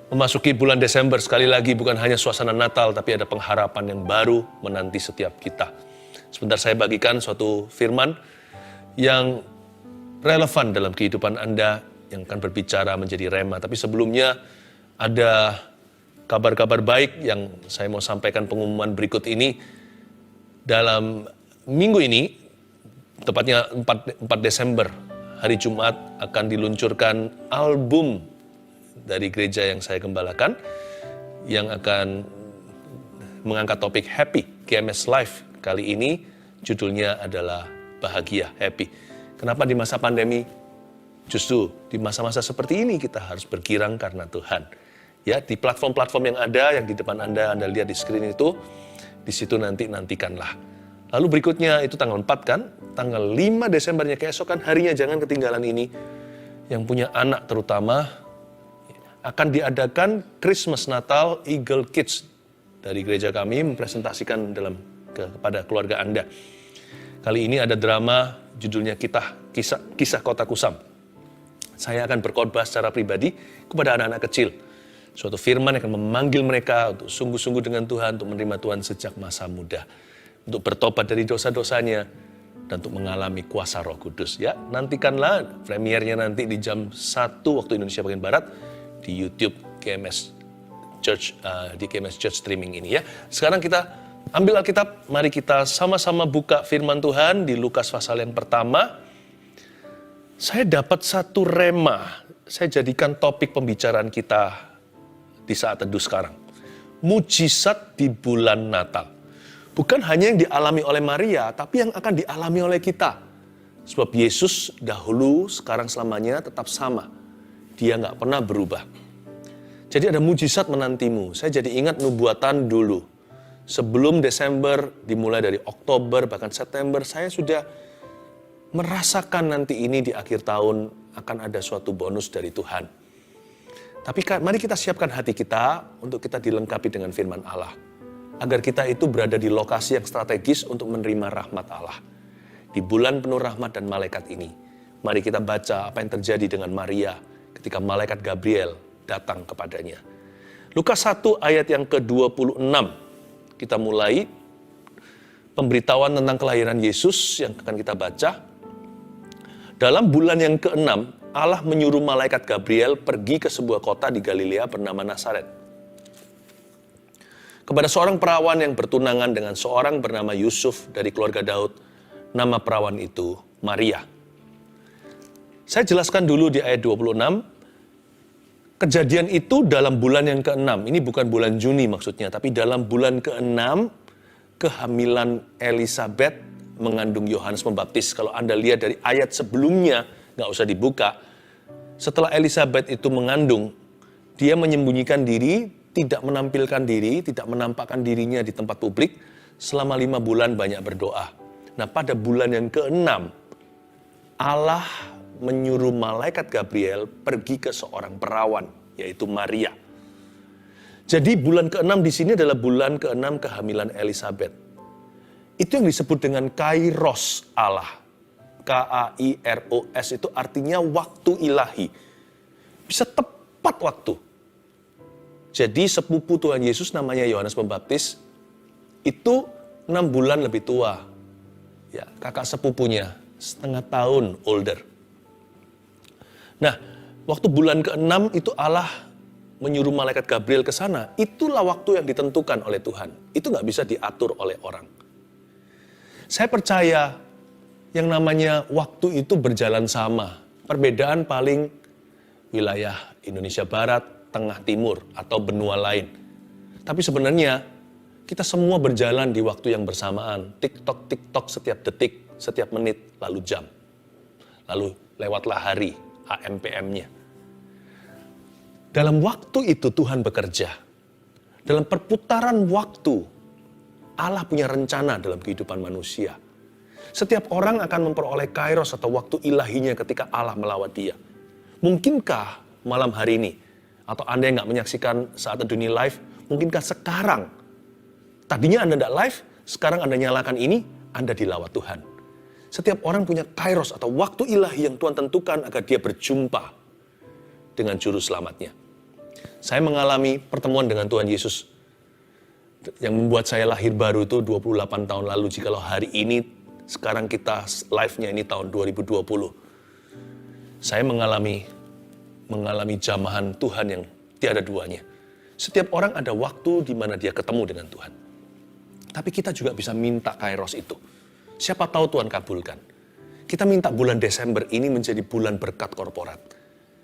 Memasuki bulan Desember, sekali lagi bukan hanya suasana Natal, tapi ada pengharapan yang baru menanti setiap kita. Sebentar saya bagikan suatu firman yang relevan dalam kehidupan Anda, yang akan berbicara menjadi rema. Tapi sebelumnya ada kabar-kabar baik yang saya mau sampaikan pengumuman berikut ini. Dalam minggu ini, tepatnya 4 Desember, hari Jumat akan diluncurkan album dari gereja yang saya gembalakan, yang akan mengangkat topik Happy, GMS Life. Kali ini judulnya adalah Bahagia, Happy. Kenapa di masa pandemi? Justru di masa-masa seperti ini kita harus bergirang karena Tuhan. Ya, di platform-platform yang ada, yang di depan Anda lihat di screen itu, di situ nantikanlah. Lalu berikutnya itu tanggal 4 kan, tanggal 5 Desembernya keesokan harinya, jangan ketinggalan ini. Yang punya anak terutama, akan diadakan Christmas Natal Eagle Kids dari gereja kami mempresentasikan kepada keluarga Anda. Kali ini ada drama judulnya Kisah Kota Kusam. Saya akan berkhotbah secara pribadi kepada anak-anak kecil. Suatu firman yang akan memanggil mereka untuk sungguh-sungguh dengan Tuhan, untuk menerima Tuhan sejak masa muda, untuk bertobat dari dosa-dosanya, dan untuk mengalami kuasa Roh Kudus. Ya, nantikanlah premiernya nanti di jam 1 waktu Indonesia bagian Barat di YouTube GMS Church, di GMS Church streaming ini ya. Sekarang kita ambil Alkitab, mari kita sama-sama buka firman Tuhan di Lukas pasal yang pertama. Saya dapat satu rema, saya jadikan topik pembicaraan kita di saat teduh sekarang. Mujizat di bulan Natal. Bukan hanya yang dialami oleh Maria, tapi yang akan dialami oleh kita. Sebab Yesus dahulu, sekarang selamanya tetap sama. Dia nggak pernah berubah. Jadi ada mujizat menantimu. Saya jadi ingat nubuatan dulu. Sebelum Desember, dimulai dari Oktober, bahkan September, saya sudah merasakan nanti ini di akhir tahun akan ada suatu bonus dari Tuhan. Tapi mari kita siapkan hati kita untuk kita dilengkapi dengan firman Allah. Agar kita itu berada di lokasi yang strategis untuk menerima rahmat Allah. Di bulan penuh rahmat dan malaikat ini, mari kita baca apa yang terjadi dengan Maria ketika malaikat Gabriel datang kepadanya. Lukas 1 ayat yang ke-26. Kita mulai pemberitahuan tentang kelahiran Yesus yang akan kita baca. Dalam bulan yang ke-6, Allah menyuruh malaikat Gabriel pergi ke sebuah kota di Galilea bernama Nazaret. Kepada seorang perawan yang bertunangan dengan seorang bernama Yusuf dari keluarga Daud, nama perawan itu Maria. Saya jelaskan dulu di ayat 26, kejadian itu dalam bulan yang ke-6, ini bukan bulan Juni maksudnya, tapi dalam bulan ke-6, kehamilan Elizabeth mengandung Yohanes Pembaptis. Kalau Anda lihat dari ayat sebelumnya, nggak usah dibuka, setelah Elizabeth itu mengandung, dia menyembunyikan diri, tidak menampilkan diri, tidak menampakkan dirinya di tempat publik, selama 5 bulan banyak berdoa. Nah, pada bulan yang ke-6, Allah menyuruh malaikat Gabriel pergi ke seorang perawan, yaitu Maria. Jadi bulan ke-6 di sini adalah bulan ke-6 kehamilan Elizabeth. Itu yang disebut dengan Kairos Allah. Kairos itu artinya waktu ilahi. Bisa tepat waktu. Jadi sepupu Tuhan Yesus namanya Yohanes Pembaptis, itu 6 bulan lebih tua. Ya, kakak sepupunya, setengah tahun older. Nah, waktu bulan ke-6 itu Allah menyuruh malaikat Gabriel ke sana. Itulah waktu yang ditentukan oleh Tuhan. Itu nggak bisa diatur oleh orang. Saya percaya yang namanya waktu itu berjalan sama. Perbedaan paling wilayah Indonesia Barat, Tengah, Timur, atau benua lain. Tapi sebenarnya kita semua berjalan di waktu yang bersamaan. Tik-tok setiap detik, setiap menit, lalu jam. Lalu lewatlah hari. AM/PM-nya. Dalam waktu itu Tuhan bekerja. Dalam perputaran waktu, Allah punya rencana dalam kehidupan manusia. Setiap orang akan memperoleh kairos atau waktu ilahinya ketika Allah melawat dia. Mungkinkah malam hari ini, atau Anda yang nggak menyaksikan saat dunia live, mungkinkah sekarang, tadinya Anda nggak live, sekarang Anda nyalakan ini, Anda dilawat Tuhan. Setiap orang punya kairos atau waktu ilahi yang Tuhan tentukan agar dia berjumpa dengan juru selamatnya. Saya mengalami pertemuan dengan Tuhan Yesus yang membuat saya lahir baru itu 28 tahun lalu. Jikalau hari ini, sekarang kita live-nya ini tahun 2020. Saya mengalami jamahan Tuhan yang tiada duanya. Setiap orang ada waktu di mana dia ketemu dengan Tuhan. Tapi kita juga bisa minta kairos itu. Siapa tahu Tuhan kabulkan. Kita minta bulan Desember ini menjadi bulan berkat korporat.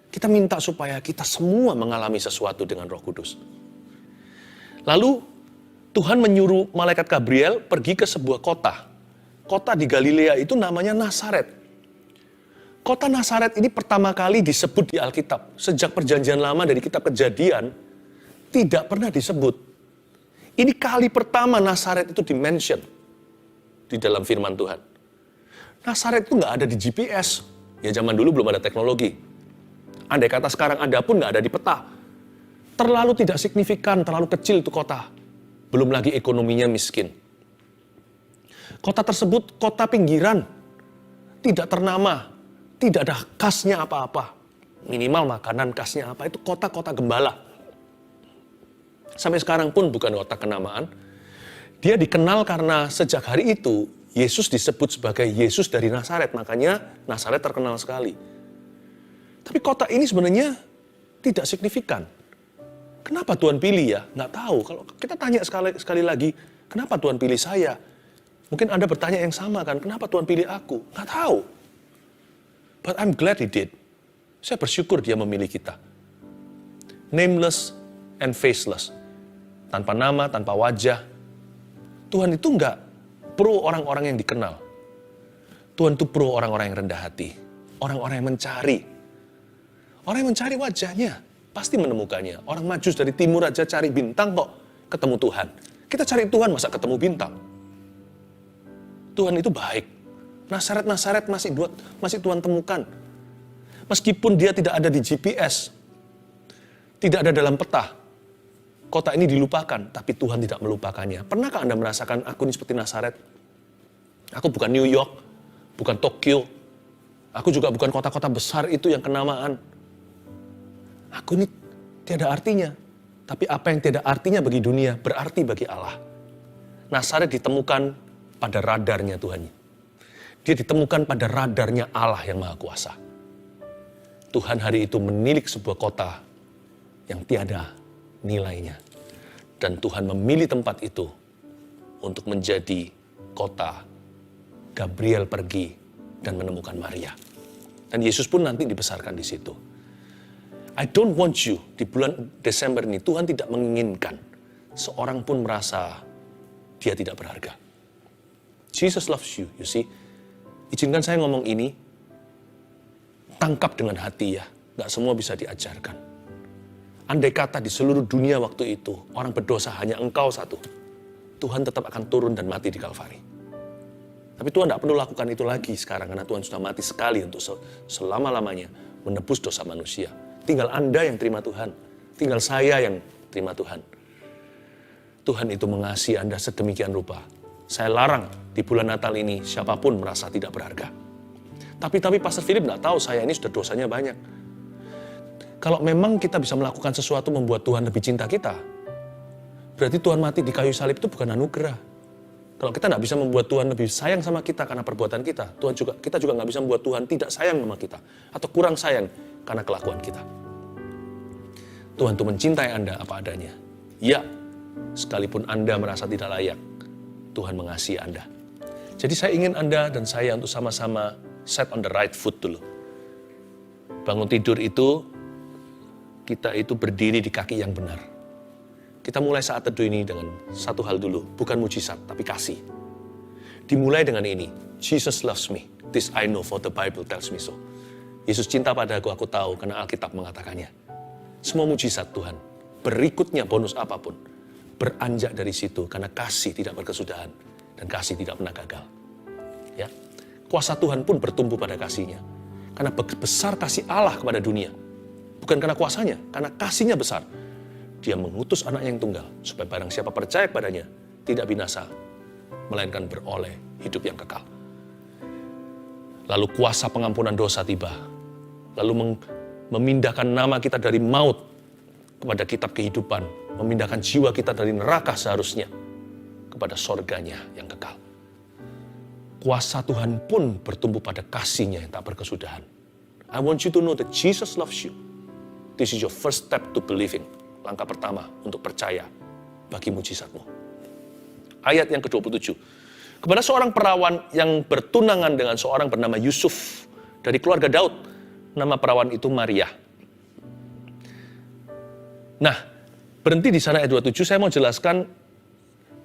Kita minta supaya kita semua mengalami sesuatu dengan Roh Kudus. Lalu Tuhan menyuruh malaikat Gabriel pergi ke sebuah kota. Kota di Galilea itu namanya Nazaret. Kota Nazaret ini pertama kali disebut di Alkitab. Sejak perjanjian lama dari kitab Kejadian, tidak pernah disebut. Ini kali pertama Nazaret itu dimention di dalam firman Tuhan. Nazaret itu nggak ada di GPS. Ya zaman dulu belum ada teknologi. Andai kata sekarang ada pun nggak ada di peta. Terlalu tidak signifikan, terlalu kecil itu kota. Belum lagi ekonominya miskin. Kota tersebut kota pinggiran. Tidak ternama. Tidak ada khasnya apa-apa. Minimal makanan khasnya apa, itu kota-kota gembala. Sampai sekarang pun bukan kota kenamaan. Dia dikenal karena sejak hari itu, Yesus disebut sebagai Yesus dari Nazaret. Makanya Nazaret terkenal sekali. Tapi kota ini sebenarnya tidak signifikan. Kenapa Tuhan pilih ya? Nggak tahu. Kalau kita tanya sekali lagi, kenapa Tuhan pilih saya? Mungkin Anda bertanya yang sama kan, kenapa Tuhan pilih aku? Nggak tahu. But I'm glad He did. Saya bersyukur Dia memilih kita. Nameless and faceless. Tanpa nama, tanpa wajah. Tuhan itu nggak pro orang-orang yang dikenal. Tuhan itu pro orang-orang yang rendah hati. Orang-orang yang mencari. Orang yang mencari wajahnya, pasti menemukannya. Orang Majus dari timur aja cari bintang kok, ketemu Tuhan. Kita cari Tuhan, masa ketemu bintang? Tuhan itu baik. Nazaret masih Tuhan temukan. Meskipun dia tidak ada di GPS, tidak ada dalam peta, kota ini dilupakan, tapi Tuhan tidak melupakannya. Pernahkah Anda merasakan, aku ini seperti Nazaret? Aku bukan New York, bukan Tokyo. Aku juga bukan kota-kota besar itu yang kenamaan. Aku ini tiada artinya. Tapi apa yang tiada artinya bagi dunia, berarti bagi Allah. Nazaret ditemukan pada radarnya Tuhan. Dia ditemukan pada radarnya Allah yang Maha Kuasa. Tuhan hari itu menilik sebuah kota yang tiada nilainya. Dan Tuhan memilih tempat itu untuk menjadi kota Gabriel pergi dan menemukan Maria. Dan Yesus pun nanti dibesarkan di situ. I don't want you, di bulan Desember ini, Tuhan tidak menginginkan seorang pun merasa dia tidak berharga. Jesus loves you, you see. Izinkan saya ngomong ini, tangkap dengan hati ya, gak semua bisa diajarkan. Andai kata di seluruh dunia waktu itu, orang berdosa hanya engkau satu, Tuhan tetap akan turun dan mati di Kalvari. Tapi Tuhan tidak perlu lakukan itu lagi sekarang, karena Tuhan sudah mati sekali untuk selama-lamanya menebus dosa manusia. Tinggal Anda yang terima Tuhan. Tinggal saya yang terima Tuhan. Tuhan itu mengasihi Anda sedemikian rupa. Saya larang di bulan Natal ini siapapun merasa tidak berharga. Tapi Pastor Philip tidak tahu saya ini sudah dosanya banyak. Kalau memang kita bisa melakukan sesuatu membuat Tuhan lebih cinta kita, berarti Tuhan mati di kayu salib itu bukan anugerah. Kalau kita tidak bisa membuat Tuhan lebih sayang sama kita karena perbuatan kita, kita juga nggak bisa membuat Tuhan tidak sayang sama kita. Atau kurang sayang karena kelakuan kita. Tuhan itu mencintai Anda apa adanya. Ya, sekalipun Anda merasa tidak layak, Tuhan mengasihi Anda. Jadi saya ingin Anda dan saya untuk sama-sama set on the right foot dulu. Bangun tidur itu, kita itu berdiri di kaki yang benar. Kita mulai saat teduh ini dengan satu hal dulu, bukan mujizat, tapi kasih. Dimulai dengan ini, Jesus loves me, this I know for the Bible tells me so. Yesus cinta padaku, aku tahu karena Alkitab mengatakannya. Semua mujizat Tuhan, berikutnya bonus apapun, beranjak dari situ karena kasih tidak berkesudahan dan kasih tidak pernah gagal. Ya, kuasa Tuhan pun bertumbuh pada kasihnya. Karena besar kasih Allah kepada dunia. Bukan karena kuasanya, karena kasihnya besar. Dia mengutus anaknya yang tunggal, supaya barang siapa percaya padanya, tidak binasa, melainkan beroleh hidup yang kekal. Lalu kuasa pengampunan dosa tiba. Lalu memindahkan nama kita dari maut kepada kitab kehidupan, memindahkan jiwa kita dari neraka seharusnya kepada sorganya yang kekal. Kuasa Tuhan pun bertumbuh pada kasih-Nya yang tak berkesudahan. I want you to know that Jesus loves you. This is your first step to believing. Langkah pertama untuk percaya bagi mujizatmu. Ayat yang ke-27. Kepada seorang perawan yang bertunangan dengan seorang bernama Yusuf dari keluarga Daud. Nama perawan itu Maria. Nah, berhenti di sana ayat 27. Saya mau jelaskan,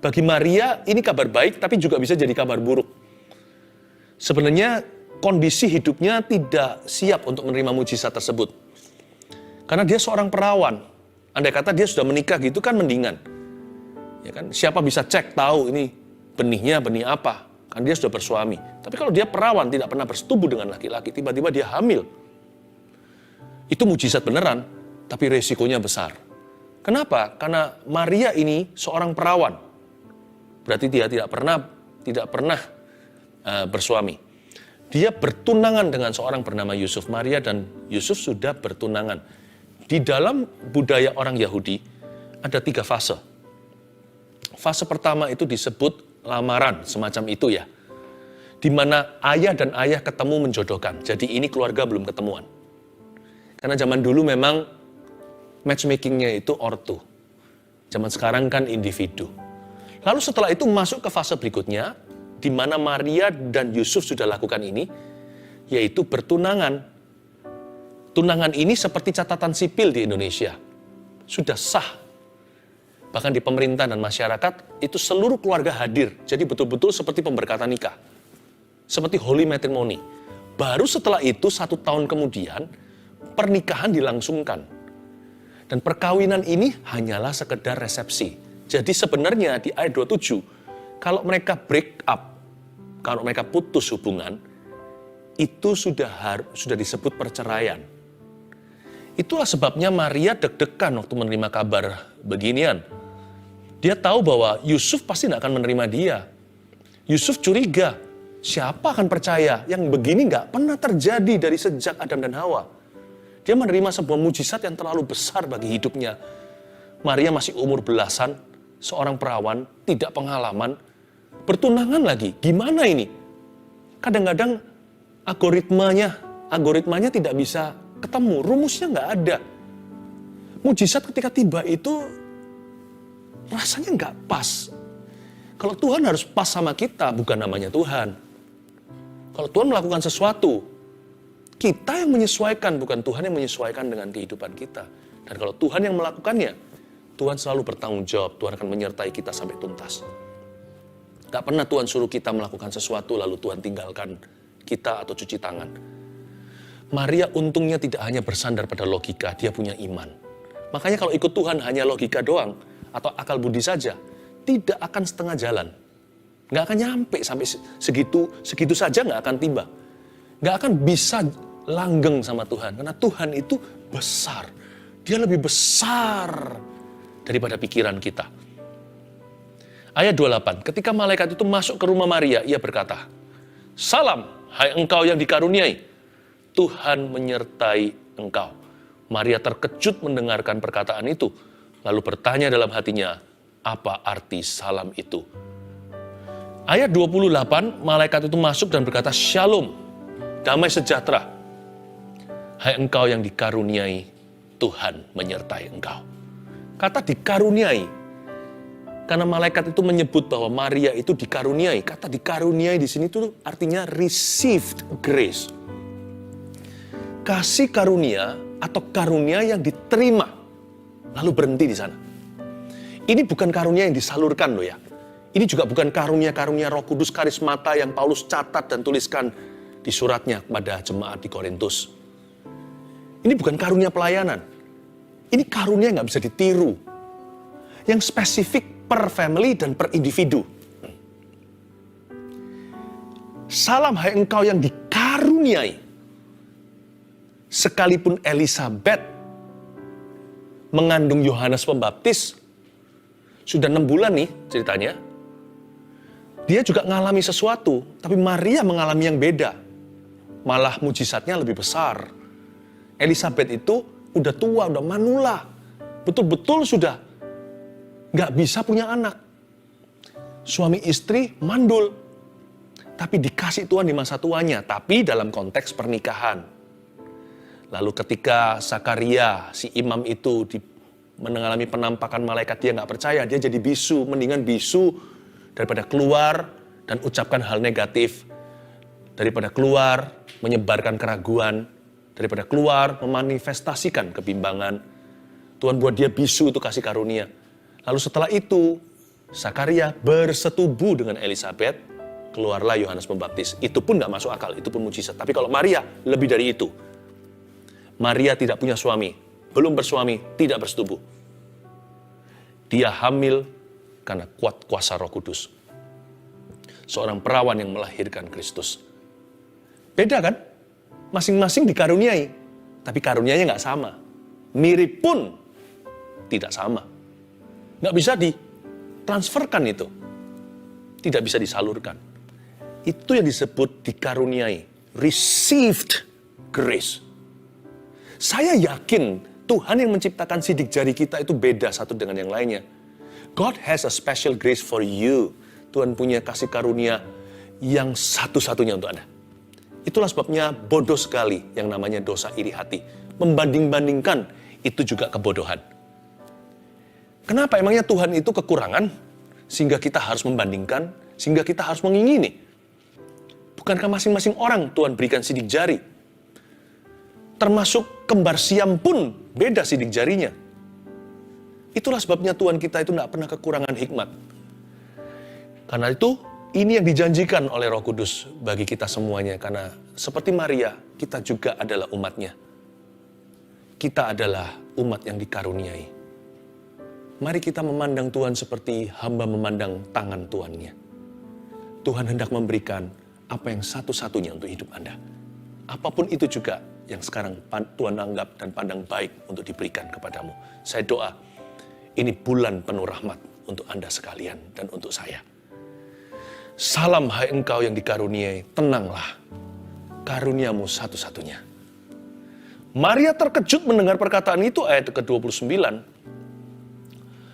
bagi Maria ini kabar baik, tapi juga bisa jadi kabar buruk. Sebenarnya kondisi hidupnya tidak siap untuk menerima mujizat tersebut. Karena dia seorang perawan. Andai kata dia sudah menikah gitu kan mendingan. Ya kan? Siapa bisa cek tahu ini benihnya benih apa? Kan dia sudah bersuami. Tapi kalau dia perawan, tidak pernah bersetubuh dengan laki-laki, tiba-tiba dia hamil. Itu mujizat beneran, tapi resikonya besar. Kenapa? Karena Maria ini seorang perawan. Berarti dia tidak pernah bersuami. Dia bertunangan dengan seorang bernama Yusuf. Maria dan Yusuf sudah bertunangan. Di dalam budaya orang Yahudi, ada 3 fase. Fase pertama itu disebut lamaran, semacam itu ya. Di mana ayah dan ayah ketemu menjodohkan. Jadi ini keluarga belum ketemuan. Karena zaman dulu memang matchmakingnya itu ortu. Zaman sekarang kan individu. Lalu setelah itu masuk ke fase berikutnya, di mana Maria dan Yusuf sudah lakukan ini, yaitu bertunangan. Tunangan ini seperti catatan sipil di Indonesia. Sudah sah. Bahkan di pemerintah dan masyarakat, itu seluruh keluarga hadir. Jadi betul-betul seperti pemberkatan nikah. Seperti holy matrimony. Baru setelah itu, 1 tahun kemudian, pernikahan dilangsungkan. Dan perkawinan ini hanyalah sekedar resepsi. Jadi sebenarnya di ayat 27, kalau mereka break up, kalau mereka putus hubungan, itu sudah disebut perceraian. Itulah sebabnya Maria deg-degan waktu menerima kabar beginian. Dia tahu bahwa Yusuf pasti tidak akan menerima dia. Yusuf curiga, siapa akan percaya? Yang begini nggak pernah terjadi dari sejak Adam dan Hawa. Dia menerima sebuah mujizat yang terlalu besar bagi hidupnya. Maria masih umur belasan, seorang perawan, tidak pengalaman, bertunangan lagi. Gimana ini? Kadang-kadang algoritmanya tidak bisa ketemu, rumusnya nggak ada. Mujizat ketika tiba itu rasanya nggak pas. Kalau Tuhan harus pas sama kita, bukan namanya Tuhan. Kalau Tuhan melakukan sesuatu, kita yang menyesuaikan, bukan Tuhan yang menyesuaikan dengan kehidupan kita. Dan kalau Tuhan yang melakukannya, Tuhan selalu bertanggung jawab. Tuhan akan menyertai kita sampai tuntas. Gak pernah Tuhan suruh kita melakukan sesuatu, lalu Tuhan tinggalkan kita atau cuci tangan. Maria untungnya tidak hanya bersandar pada logika, dia punya iman. Makanya kalau ikut Tuhan hanya logika doang, atau akal budi saja, tidak akan setengah jalan. Nggak akan nyampe sampai segitu saja nggak akan tiba. Nggak akan bisa langgeng sama Tuhan. Karena Tuhan itu besar. Dia lebih besar daripada pikiran kita. Ayat 28, ketika malaikat itu masuk ke rumah Maria, ia berkata, "Salam, hai engkau yang dikaruniai, Tuhan menyertai engkau." Maria terkejut mendengarkan perkataan itu. Lalu bertanya dalam hatinya, apa arti salam itu? Ayat 28, malaikat itu masuk dan berkata, "Shalom, damai sejahtera. Hai engkau yang dikaruniai, Tuhan menyertai engkau." Kata dikaruniai, karena malaikat itu menyebut bahwa Maria itu dikaruniai. Kata dikaruniai di sini tuh artinya received grace. Kasih karunia atau karunia yang diterima. Lalu berhenti di sana. Ini bukan karunia yang disalurkan loh ya. Ini juga bukan karunia-karunia Roh Kudus karismata yang Paulus catat dan tuliskan di suratnya kepada jemaat di Korintus. Ini bukan karunia pelayanan. Ini karunia yang nggak bisa ditiru. Yang spesifik per family dan per individu. Salam hai engkau yang dikaruniai. Sekalipun Elisabeth mengandung Yohanes Pembaptis, sudah 6 bulan nih ceritanya, dia juga mengalami sesuatu, tapi Maria mengalami yang beda. Malah mujizatnya lebih besar. Elisabeth itu udah tua, udah manula. betul-betul sudah nggak bisa punya anak. Suami istri mandul, tapi dikasih Tuhan di masa tuanya, tapi dalam konteks pernikahan. Lalu ketika Zakaria, si imam itu mengalami penampakan malaikat, dia nggak percaya, dia jadi bisu. Mendingan bisu daripada keluar dan ucapkan hal negatif, daripada keluar menyebarkan keraguan, daripada keluar memanifestasikan kebimbangan. Tuhan buat dia bisu, itu kasih karunia. Lalu setelah itu, Zakaria bersetubuh dengan Elisabet, keluarlah Yohanes Pembaptis. Itu pun nggak masuk akal, itu pun mujizat. Tapi kalau Maria, lebih dari itu. Maria tidak punya suami, belum bersuami, tidak bersetubuh. Dia hamil karena kuat kuasa Roh Kudus. Seorang perawan yang melahirkan Kristus. Beda kan? Masing-masing dikaruniai, tapi karunianya nggak sama. Mirip pun tidak sama. Nggak bisa ditransferkan itu. Tidak bisa disalurkan. Itu yang disebut dikaruniai. Received grace. Saya yakin Tuhan yang menciptakan sidik jari kita itu beda satu dengan yang lainnya. God has a special grace for you. Tuhan punya kasih karunia yang satu-satunya untuk Anda. Itulah sebabnya bodoh sekali yang namanya dosa iri hati. Membanding-bandingkan itu juga kebodohan. Kenapa emangnya Tuhan itu kekurangan sehingga kita harus membandingkan, sehingga kita harus mengingini? Bukankah masing-masing orang Tuhan berikan sidik jari? Termasuk kembar siam pun beda sidik jarinya. Itulah sebabnya Tuhan kita itu tidak pernah kekurangan hikmat. Karena itu, ini yang dijanjikan oleh Roh Kudus bagi kita semuanya. Karena seperti Maria, kita juga adalah umatnya. Kita adalah umat yang dikaruniai. Mari kita memandang Tuhan seperti hamba memandang tangan Tuannya. Tuhan hendak memberikan apa yang satu-satunya untuk hidup Anda. Apapun itu juga yang sekarang Tuhan anggap dan pandang baik untuk diberikan kepadamu. Saya doa, ini bulan penuh rahmat untuk Anda sekalian dan untuk saya. Salam hai engkau yang dikaruniai, tenanglah, karuniamu satu-satunya. Maria terkejut mendengar perkataan itu, ayat ke-29.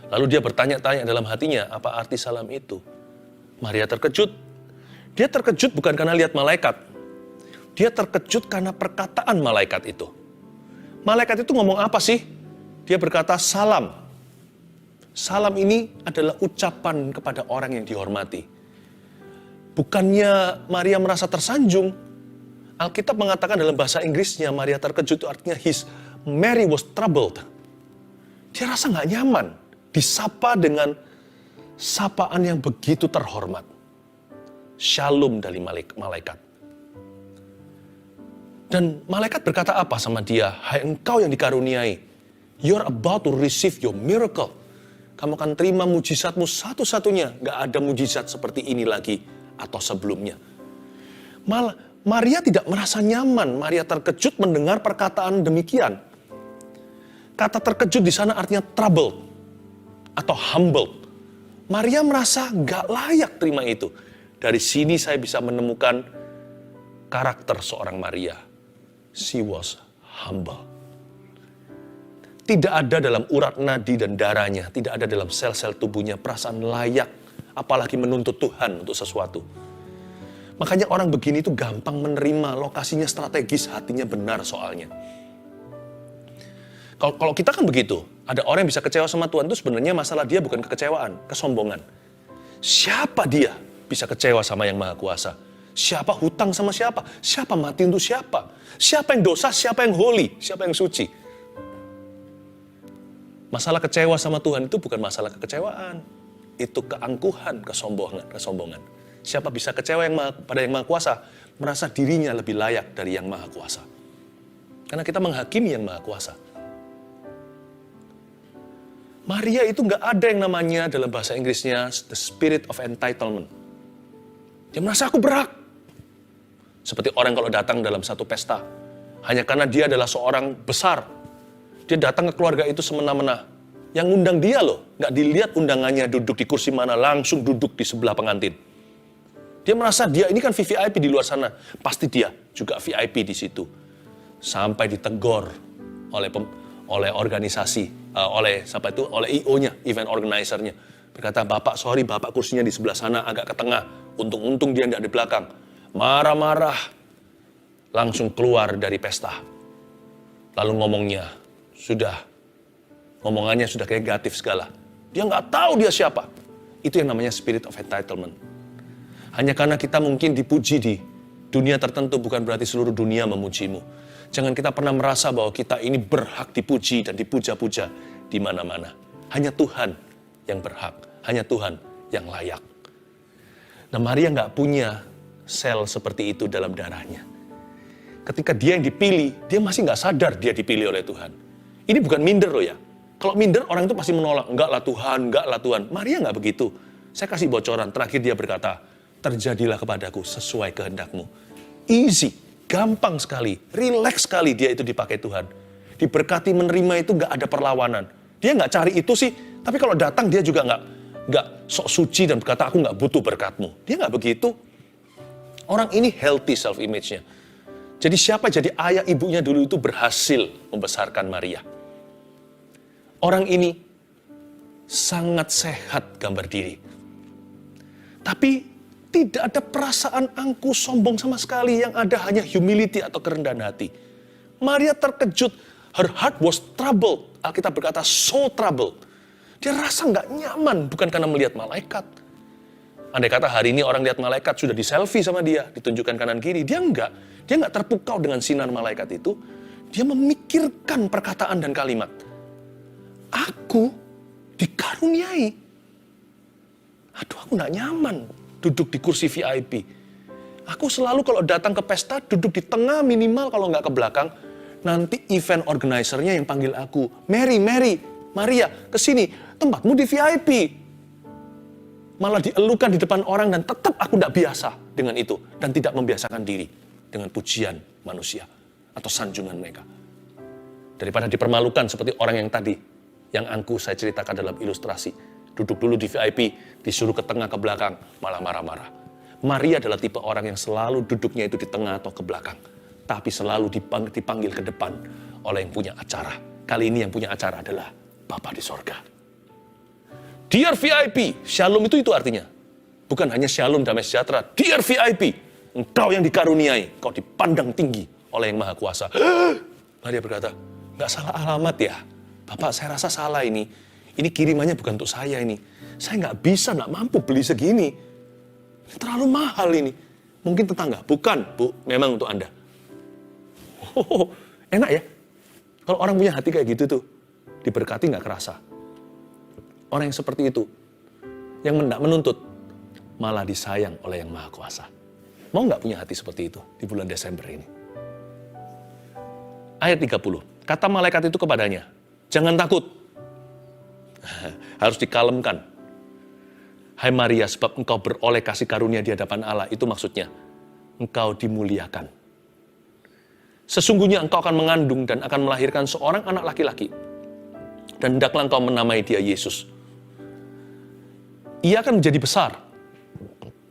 Lalu dia bertanya-tanya dalam hatinya, apa arti salam itu? Maria terkejut. Dia terkejut bukan karena lihat malaikat. Dia terkejut karena perkataan malaikat itu. Malaikat itu ngomong apa sih? Dia berkata salam. Salam ini adalah ucapan kepada orang yang dihormati. Bukannya Maria merasa tersanjung. Alkitab mengatakan dalam bahasa Inggrisnya, Maria terkejut itu artinya Mary was troubled. Dia rasa gak nyaman. Disapa dengan sapaan yang begitu terhormat. Shalom dari malaikat. Dan malaikat berkata apa sama dia? Hai engkau yang dikaruniai. You're about to receive your miracle. Kamu akan terima mujizatmu satu-satunya. Gak ada mujizat seperti ini lagi atau sebelumnya. Maria tidak merasa nyaman. Maria terkejut mendengar perkataan demikian. Kata terkejut di sana artinya troubled atau humbled. Maria merasa gak layak terima itu. Dari sini saya bisa menemukan karakter seorang Maria. She was humble. Tidak ada dalam urat nadi dan darahnya, tidak ada dalam sel-sel tubuhnya perasaan layak, apalagi menuntut Tuhan untuk sesuatu. Makanya orang begini itu gampang menerima, lokasinya strategis, hatinya benar soalnya. Kalau kita kan begitu, ada orang yang bisa kecewa sama Tuhan itu sebenarnya masalah dia bukan kekecewaan, kesombongan. Siapa dia bisa kecewa sama yang Maha Kuasa? Siapa hutang sama siapa? Siapa mati untuk siapa? Siapa yang dosa, siapa yang holy, siapa yang suci? Masalah kecewa sama Tuhan itu bukan masalah kekecewaan. Itu keangkuhan, kesombongan. Siapa bisa kecewa pada yang Maha Kuasa? Merasa dirinya lebih layak dari yang Maha Kuasa. Karena kita menghakimi yang Maha Kuasa. Maria itu nggak ada yang namanya dalam bahasa Inggrisnya the spirit of entitlement. Dia merasa aku berhak. Seperti orang kalau datang dalam satu pesta. Hanya karena dia adalah seorang besar. Dia datang ke keluarga itu semena-mena. Yang undang dia loh. Nggak dilihat undangannya duduk di kursi mana. Langsung duduk di sebelah pengantin. Dia merasa dia ini kan VVIP di luar sana. Pasti dia juga VIP di situ. Sampai ditegur oleh organisasi oleh IO-nya, event organizer-nya. Berkata, Bapak kursinya di sebelah sana agak ke tengah. Untung dia tidak di belakang. Marah-marah. Langsung keluar dari pesta. Lalu ngomongannya sudah negatif segala. Dia nggak tahu dia siapa. Itu yang namanya spirit of entitlement. Hanya karena kita mungkin dipuji di dunia tertentu bukan berarti seluruh dunia memujimu. Jangan kita pernah merasa bahwa kita ini berhak dipuji dan dipuja-puja di mana-mana. Hanya Tuhan yang berhak. Hanya Tuhan yang layak. Nah, Maria nggak punya sel seperti itu dalam darahnya. Ketika dia yang dipilih, dia masih nggak sadar dia dipilih oleh Tuhan. Ini bukan minder loh ya. Kalau minder, orang itu pasti menolak. Enggak lah Tuhan. Maria nggak begitu. Saya kasih bocoran. Terakhir dia berkata, terjadilah kepadaku sesuai kehendakmu. Easy, gampang sekali, relax sekali dia itu dipakai Tuhan. Diberkati menerima itu nggak ada perlawanan. Dia nggak cari itu sih, tapi kalau datang dia juga nggak sok suci dan berkata, aku nggak butuh berkatmu. Dia nggak begitu. Orang ini healthy self-image-nya. Jadi siapa jadi ayah ibunya dulu itu berhasil membesarkan Maria. Orang ini sangat sehat gambar diri. Tapi tidak ada perasaan angkuh sombong sama sekali, yang ada hanya humility atau kerendahan hati. Maria terkejut, her heart was troubled. Alkitab berkata so troubled. Dia rasa nggak nyaman bukan karena melihat malaikat. Andai kata hari ini orang lihat malaikat sudah di-selfie sama dia, ditunjukkan kanan kiri, dia nggak terpukau dengan sinar malaikat itu. Dia memikirkan perkataan dan kalimat. Aku dikaruniai. Aduh, aku nggak nyaman duduk di kursi VIP. Aku selalu kalau datang ke pesta duduk di tengah minimal, kalau nggak ke belakang. Nanti event organizer-nya yang panggil aku, Maria, kesini, tempatmu di VIP. Malah dielukan di depan orang dan tetap aku tidak biasa dengan itu. Dan tidak membiasakan diri dengan pujian manusia atau sanjungan mereka. Daripada dipermalukan seperti orang yang tadi, yang angkuh saya ceritakan dalam ilustrasi. Duduk dulu di VIP, disuruh ke tengah ke belakang, malah marah-marah. Maria adalah tipe orang yang selalu duduknya itu di tengah atau ke belakang. Tapi selalu dipanggil ke depan oleh yang punya acara. Kali ini yang punya acara adalah Bapa di sorga. Dear VIP, shalom itu artinya. Bukan hanya shalom damai sejahtera. Dear VIP, engkau yang dikaruniai, kau dipandang tinggi oleh yang Maha Kuasa. Maria berkata, nggak salah alamat ya. Bapak, saya rasa salah ini. Ini kirimannya bukan untuk saya ini. Saya nggak mampu beli segini. Terlalu mahal ini. Mungkin tetangga. Bukan, Bu, memang untuk Anda. Oh, enak ya. Kalau orang punya hati kayak gitu tuh, diberkati nggak kerasa. Orang yang seperti itu, yang hendak menuntut, malah disayang oleh yang Maha Kuasa. Mau nggak punya hati seperti itu di bulan Desember ini? Ayat 30, kata malaikat itu kepadanya, jangan takut. Harus dikalemkan. Hai Maria, sebab engkau beroleh kasih karunia di hadapan Allah. Itu maksudnya, engkau dimuliakan. Sesungguhnya engkau akan mengandung dan akan melahirkan seorang anak laki-laki. Dan hendaklah engkau menamai dia Yesus. Ia akan menjadi besar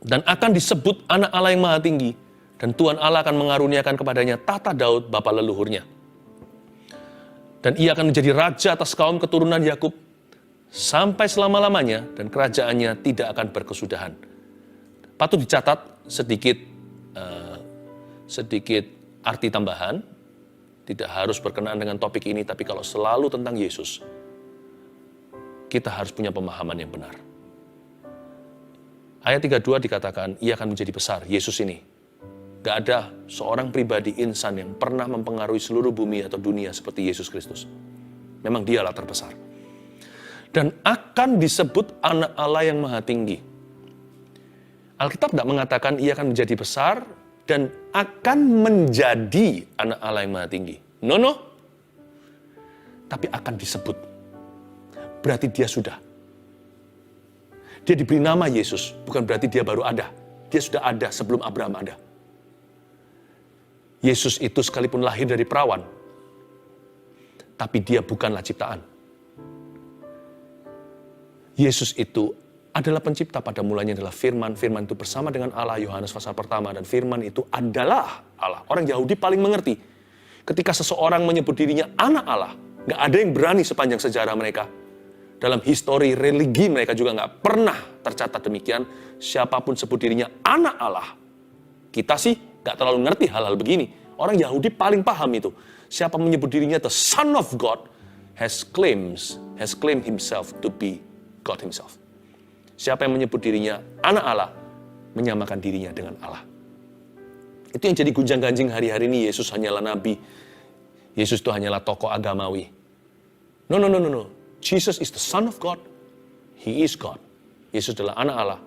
dan akan disebut anak Allah yang Maha Tinggi. Dan Tuhan Allah akan mengaruniakan kepadanya tahta Daud, bapa leluhurnya. Dan ia akan menjadi raja atas kaum keturunan Yakub sampai selama-lamanya, dan kerajaannya tidak akan berkesudahan. Patut dicatat sedikit arti tambahan, tidak harus berkenaan dengan topik ini, tapi kalau selalu tentang Yesus, kita harus punya pemahaman yang benar. Ayat 32 dikatakan, ia akan menjadi besar, Yesus ini. Gak ada seorang pribadi insan yang pernah mempengaruhi seluruh bumi atau dunia seperti Yesus Kristus. Memang dialah terbesar. Dan akan disebut anak Allah yang Maha Tinggi. Alkitab tidak mengatakan ia akan menjadi besar dan akan menjadi anak Allah yang Maha Tinggi. No. Tapi akan disebut. Berarti dia sudah. Dia diberi nama Yesus, bukan berarti dia baru ada. Dia sudah ada sebelum Abraham ada. Yesus itu sekalipun lahir dari perawan, tapi dia bukanlah ciptaan. Yesus itu adalah pencipta, pada mulanya adalah firman. Firman itu bersama dengan Allah, Yohanes pasal pertama. Dan firman itu adalah Allah. Orang Yahudi paling mengerti. Ketika seseorang menyebut dirinya anak Allah, Nggak ada yang berani sepanjang sejarah mereka. Dalam histori religi mereka juga nggak pernah tercatat demikian. Siapapun sebut dirinya anak Allah. Kita sih nggak terlalu ngerti hal-hal begini. Orang Yahudi paling paham itu. Siapa menyebut dirinya the Son of God has claimed himself to be God himself. Siapa yang menyebut dirinya anak Allah, menyamakan dirinya dengan Allah. Itu yang jadi gunjang-ganjing hari-hari ini. Yesus hanyalah nabi. Yesus itu hanyalah tokoh agamawi. No. Jesus is the Son of God. He is God. Yesus adalah anak Allah.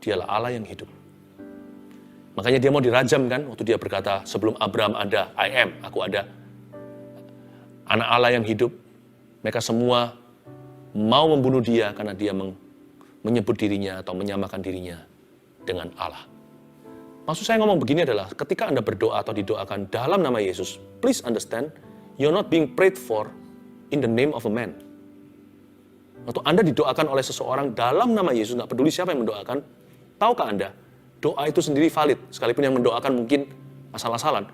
Dialah Allah yang hidup. Makanya dia mau dirajam kan, waktu dia berkata, sebelum Abraham ada, I am, aku ada. Anak Allah yang hidup. Mereka semua mau membunuh dia karena dia menyebut dirinya atau menyamakan dirinya dengan Allah. Maksud saya ngomong begini adalah, ketika Anda berdoa atau didoakan dalam nama Yesus, please understand, you're not being prayed for in the name of a man. Waktu Anda didoakan oleh seseorang dalam nama Yesus, nggak peduli siapa yang mendoakan, tahukah Anda, doa itu sendiri valid, sekalipun yang mendoakan mungkin asal-asalan.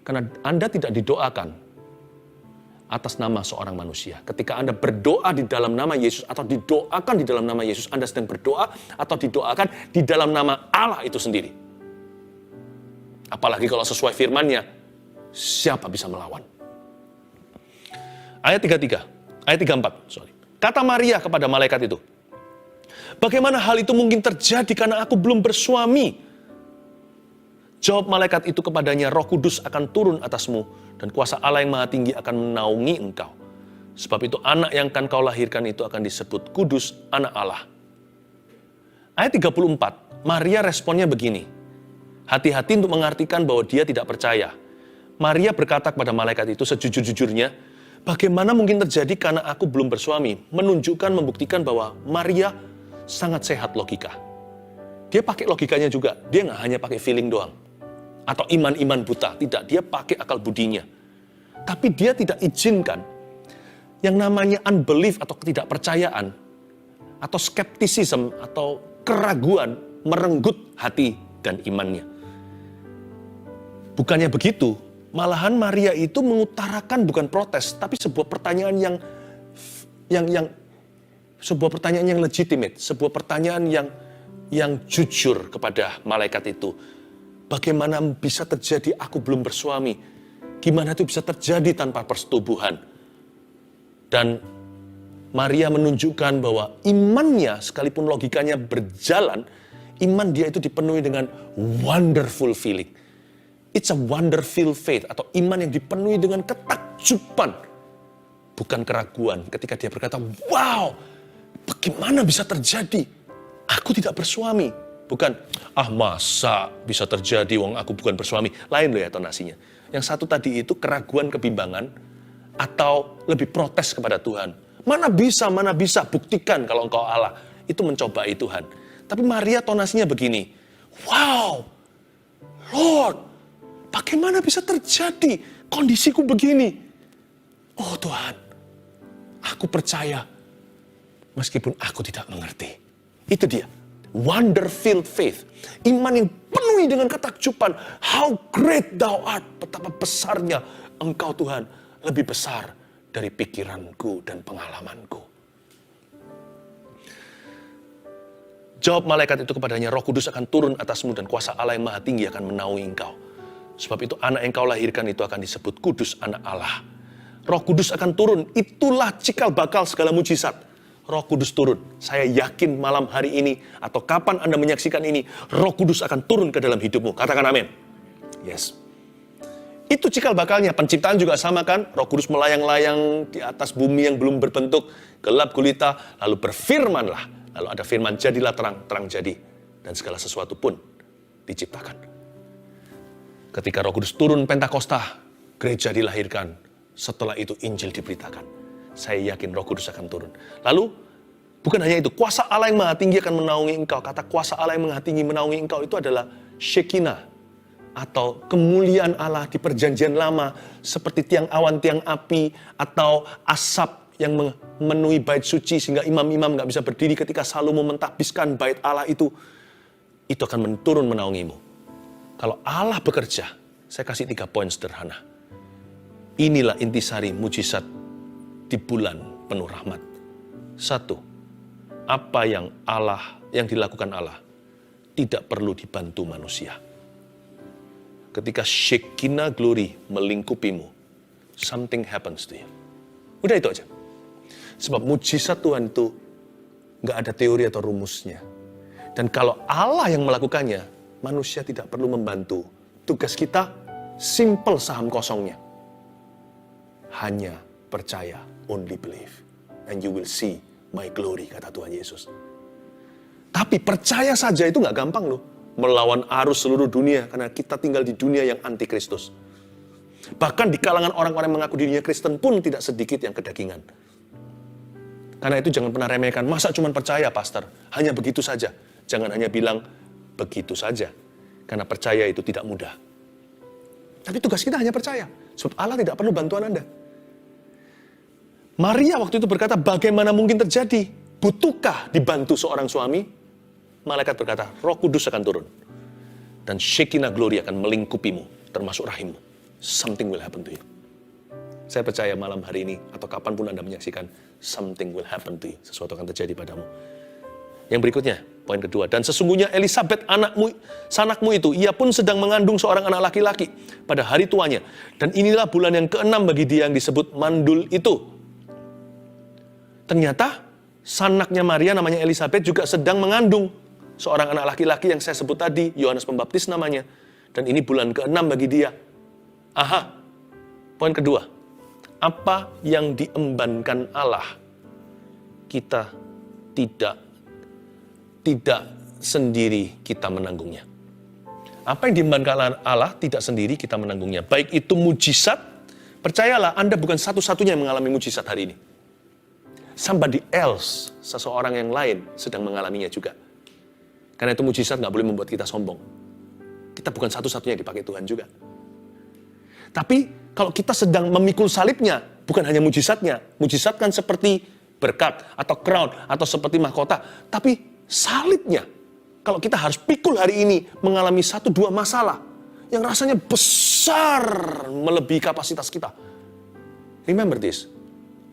Karena Anda tidak didoakan atas nama seorang manusia. Ketika Anda berdoa di dalam nama Yesus atau didoakan di dalam nama Yesus, Anda sedang berdoa atau didoakan di dalam nama Allah itu sendiri. Apalagi kalau sesuai firman-Nya, siapa bisa melawan? Ayat 34, sorry. Kata Maria kepada malaikat itu, bagaimana hal itu mungkin terjadi karena aku belum bersuami? Jawab malaikat itu kepadanya, Roh Kudus akan turun atasmu dan kuasa Allah yang Maha Tinggi akan menaungi engkau. Sebab itu anak yang akan kau lahirkan itu akan disebut kudus, anak Allah. Ayat 34, Maria responnya begini. Hati-hati untuk mengartikan bahwa dia tidak percaya. Maria berkata kepada malaikat itu sejujur-jujurnya, bagaimana mungkin terjadi karena aku belum bersuami? Menunjukkan, membuktikan bahwa Maria sangat sehat logika. Dia pakai logikanya juga, dia nggak hanya pakai feeling doang. Atau iman-iman buta, tidak, dia pakai akal budinya. Tapi dia tidak izinkan yang namanya unbelief atau ketidakpercayaan, atau skepticism, atau keraguan merenggut hati dan imannya. Bukannya begitu, malahan Maria itu mengutarakan bukan protes, tapi sebuah pertanyaan sebuah pertanyaan yang legitimate, sebuah pertanyaan yang jujur kepada malaikat itu. Bagaimana bisa terjadi aku belum bersuami? Gimana itu bisa terjadi tanpa persetubuhan? Dan Maria menunjukkan bahwa imannya, sekalipun logikanya berjalan, iman dia itu dipenuhi dengan wonderful feeling. It's a wonderful faith, atau iman yang dipenuhi dengan ketakjuban, bukan keraguan. Ketika dia berkata, wow, bagaimana bisa terjadi? Aku tidak bersuami. Bukan, masa bisa terjadi wong aku bukan bersuami. Lain loh ya tonasinya. Yang satu tadi itu keraguan, kebimbangan, atau lebih protes kepada Tuhan. Mana bisa, buktikan kalau engkau Allah. Itu mencobai Tuhan. Tapi Maria tonasinya begini, wow, Lord, bagaimana bisa terjadi kondisiku begini? Oh Tuhan, aku percaya meskipun aku tidak mengerti. Itu dia. Wonder-filled faith. Iman yang penuhi dengan ketakjuban. How great thou art. Betapa besarnya engkau Tuhan. Lebih besar dari pikiranku dan pengalamanku. Jawab malaikat itu kepadanya, Roh Kudus akan turun atasmu dan kuasa Allah yang Maha Tinggi akan menaungi engkau. Sebab itu anak yang kau lahirkan itu akan disebut kudus, anak Allah. Roh Kudus akan turun. Itulah cikal bakal segala mujizat. Roh Kudus turun. Saya yakin malam hari ini atau kapan Anda menyaksikan ini, Roh Kudus akan turun ke dalam hidupmu. Katakan amin. Yes. Itu cikal bakalnya. Penciptaan juga sama kan? Roh Kudus melayang-layang di atas bumi yang belum berbentuk, gelap gulita, lalu berfirmanlah. Lalu ada firman, jadilah terang, terang jadi. Dan segala sesuatu pun diciptakan. Ketika Roh Kudus turun Pentakosta, gereja dilahirkan. Setelah itu Injil diberitakan. Saya yakin Roh Kudus akan turun. Lalu, bukan hanya itu, kuasa Allah yang Maha Tinggi akan menaungi engkau. Kata kuasa Allah yang Maha Tinggi menaungi engkau itu adalah Shekinah, atau kemuliaan Allah di perjanjian lama, seperti tiang awan, tiang api, atau asap yang memenuhi bait suci, sehingga imam-imam gak bisa berdiri ketika Salomo mentahbiskan bait Allah itu akan turun menaungimu. Kalau Allah bekerja, saya kasih 3 poin sederhana. Inilah intisari mujizat di bulan penuh rahmat. Satu, apa yang dilakukan Allah tidak perlu dibantu manusia. Ketika Shekinah glory melingkupimu, something happens to you. Udah itu aja. Sebab mujizat Tuhan itu nggak ada teori atau rumusnya. Dan kalau Allah yang melakukannya, manusia tidak perlu membantu. Tugas kita simple saham kosongnya. Hanya percaya, only believe. And you will see my glory, kata Tuhan Yesus. Tapi percaya saja itu nggak gampang loh. Melawan arus seluruh dunia, karena kita tinggal di dunia yang anti-Kristus. Bahkan di kalangan orang-orang yang mengaku dirinya Kristen pun tidak sedikit yang kedagingan. Karena itu jangan pernah remehkan, masa cuma percaya pastor? Hanya begitu saja. Jangan hanya bilang begitu saja. Karena percaya itu tidak mudah. Tapi tugas kita hanya percaya. Sebab Allah tidak perlu bantuan Anda. Maria waktu itu berkata, bagaimana mungkin terjadi? Butuhkah dibantu seorang suami? Malaikat berkata, Roh Kudus akan turun. Dan Shekinah glory akan melingkupimu, termasuk rahimmu. Something will happen to you. Saya percaya malam hari ini, atau kapanpun Anda menyaksikan, something will happen to you. Sesuatu akan terjadi padamu. Yang berikutnya, poin kedua. Dan sesungguhnya Elisabet sanakmu itu, ia pun sedang mengandung seorang anak laki-laki pada hari tuanya. Dan inilah bulan yang ke-6 bagi dia yang disebut mandul itu. Ternyata, sanaknya Maria namanya Elisabet juga sedang mengandung seorang anak laki-laki yang saya sebut tadi, Yohanes Pembaptis namanya. Dan ini bulan ke-6 bagi dia. Aha, poin kedua. Apa yang diembankan Allah, kita tidak sendiri kita menanggungnya. Apa yang diembankan Allah tidak sendiri kita menanggungnya. Baik itu mujizat, percayalah Anda bukan satu-satunya yang mengalami mujizat hari ini. Somebody else, seseorang yang lain sedang mengalaminya juga. Karena itu mujizat nggak boleh membuat kita sombong. Kita bukan satu-satunya yang dipakai Tuhan juga. Tapi kalau kita sedang memikul salibnya, bukan hanya mujizatnya. Mujizat kan seperti berkat atau crown atau seperti mahkota. Tapi salibnya, kalau kita harus pikul hari ini mengalami 1-2 masalah yang rasanya besar melebihi kapasitas kita. Remember this.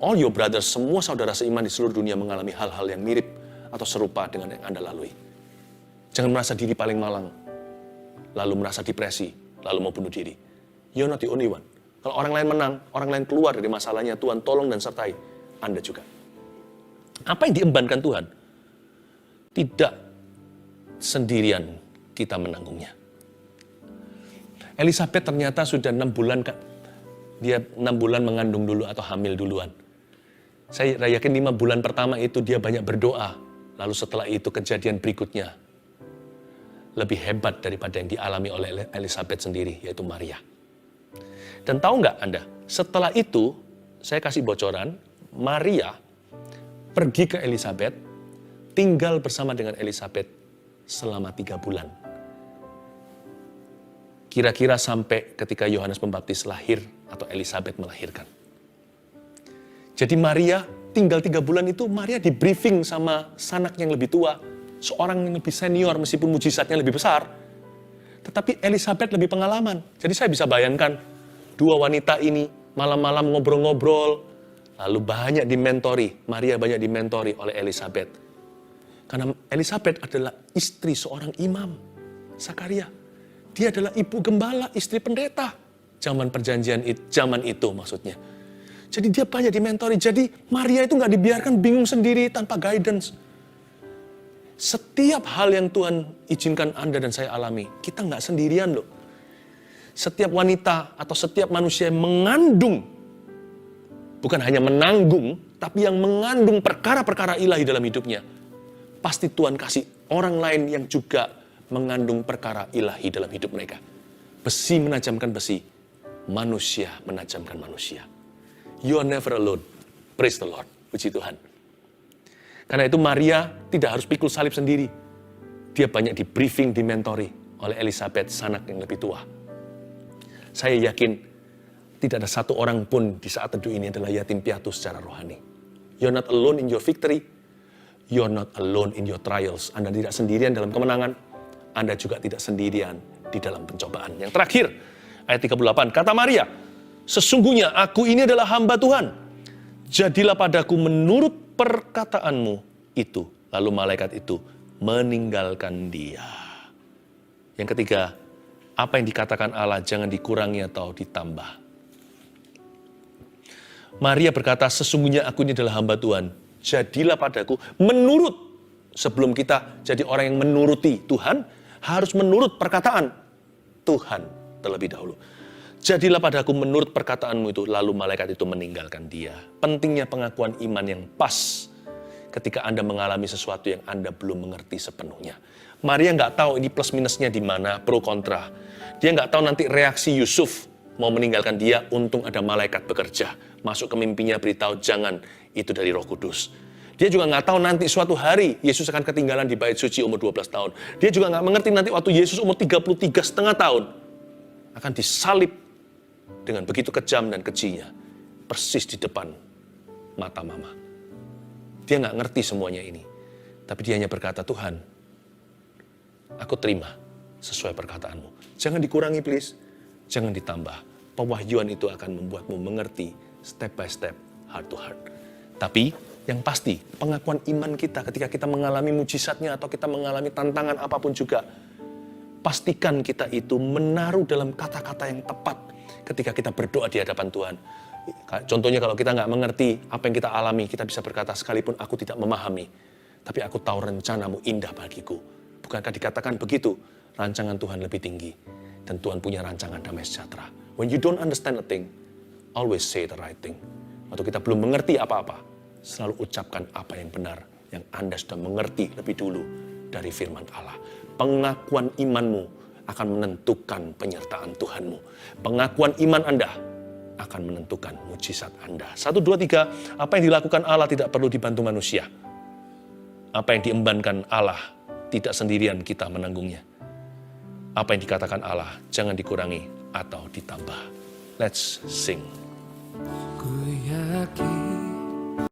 All your brothers, semua saudara seiman di seluruh dunia mengalami hal-hal yang mirip atau serupa dengan yang Anda lalui. Jangan merasa diri paling malang, lalu merasa depresi, lalu mau bunuh diri. You're not the only one. Kalau orang lain menang, orang lain keluar dari masalahnya, Tuhan tolong dan sertai Anda juga. Apa yang diembankan Tuhan? Tidak sendirian kita menanggungnya. Elisabet ternyata sudah 6 bulan, dia 6 bulan mengandung dulu atau hamil duluan. Saya yakin 5 bulan pertama itu dia banyak berdoa. Lalu setelah itu kejadian berikutnya lebih hebat daripada yang dialami oleh Elisabet sendiri, yaitu Maria. Dan tahu nggak Anda, setelah itu, saya kasih bocoran, Maria pergi ke Elisabet, tinggal bersama dengan Elisabet selama 3 bulan. Kira-kira sampai ketika Yohanes Pembaptis lahir atau Elisabet melahirkan. Jadi Maria tinggal 3 bulan itu, Maria di briefing sama sanak yang lebih tua, seorang yang lebih senior meskipun mujizatnya lebih besar. Tetapi Elisabet lebih pengalaman. Jadi saya bisa bayangkan, 2 wanita ini malam-malam ngobrol-ngobrol, lalu banyak dimentori. Maria banyak dimentori oleh Elisabet. Karena Elisabet adalah istri seorang imam, Zakaria. Dia adalah ibu gembala, istri pendeta. Zaman perjanjian, zaman itu maksudnya. Jadi dia banyak dimentori. Jadi Maria itu nggak dibiarkan bingung sendiri tanpa guidance. Setiap hal yang Tuhan izinkan Anda dan saya alami, kita nggak sendirian loh. Setiap wanita atau setiap manusia yang mengandung, bukan hanya menanggung, tapi yang mengandung perkara-perkara ilahi dalam hidupnya, pasti Tuhan kasih orang lain yang juga mengandung perkara ilahi dalam hidup mereka. Besi menajamkan besi, manusia menajamkan manusia. You are never alone. Praise the Lord. Puji Tuhan. Karena itu Maria tidak harus pikul salib sendiri. Dia banyak di briefing, dimentori oleh Elisabet, sanak yang lebih tua. Saya yakin tidak ada satu orang pun di saat teduh ini adalah yatim piatu secara rohani. You're not alone in your victory. You're not alone in your trials. Anda tidak sendirian dalam kemenangan. Anda juga tidak sendirian di dalam pencobaan. Yang terakhir, ayat 38. Kata Maria, sesungguhnya aku ini adalah hamba Tuhan. Jadilah padaku menurut perkataanmu itu. Lalu malaikat itu meninggalkan dia. Yang ketiga, apa yang dikatakan Allah jangan dikurangi atau ditambah. Maria berkata, sesungguhnya aku ini adalah hamba Tuhan. Jadilah padaku menurut. Sebelum kita jadi orang yang menuruti Tuhan, harus menurut perkataan Tuhan terlebih dahulu. Jadilah padaku menurut perkataanmu itu, lalu malaikat itu meninggalkan dia. Pentingnya pengakuan iman yang pas ketika Anda mengalami sesuatu yang Anda belum mengerti sepenuhnya. Maria nggak tahu ini plus minusnya di mana, pro kontra. Dia nggak tahu nanti reaksi Yusuf mau meninggalkan dia, untung ada malaikat bekerja. Masuk ke mimpinya beritahu, jangan, itu dari Roh Kudus. Dia juga nggak tahu nanti suatu hari Yesus akan ketinggalan di bait suci umur 12 tahun. Dia juga nggak mengerti nanti waktu Yesus umur 33,5 tahun akan disalib dengan begitu kejam dan kejinya. Persis di depan mata mama. Dia nggak ngerti semuanya ini. Tapi dia hanya berkata, Tuhan, aku terima sesuai perkataanmu. Jangan dikurangi please. Jangan ditambah. Pewahyuan itu akan membuatmu mengerti step by step, heart to heart. Tapi yang pasti, pengakuan iman kita ketika kita mengalami mujizatnya atau kita mengalami tantangan apapun juga, pastikan kita itu menaruh dalam kata-kata yang tepat ketika kita berdoa di hadapan Tuhan. Contohnya kalau kita nggak mengerti apa yang kita alami, kita bisa berkata, sekalipun aku tidak memahami, tapi aku tahu rencanamu indah bagiku. Bukankah dikatakan begitu? Rancangan Tuhan lebih tinggi. Dan Tuhan punya rancangan damai sejahtera. When you don't understand a thing, always say the right thing. Waktu kita belum mengerti apa-apa, selalu ucapkan apa yang benar, yang Anda sudah mengerti lebih dulu dari firman Allah. Pengakuan imanmu akan menentukan penyertaan Tuhanmu. Pengakuan iman Anda akan menentukan mujizat Anda. 1, 2, 3, apa yang dilakukan Allah tidak perlu dibantu manusia. Apa yang diembankan Allah, tidak sendirian kita menanggungnya. Apa yang dikatakan Allah, jangan dikurangi atau ditambah. Let's sing. Ku yakin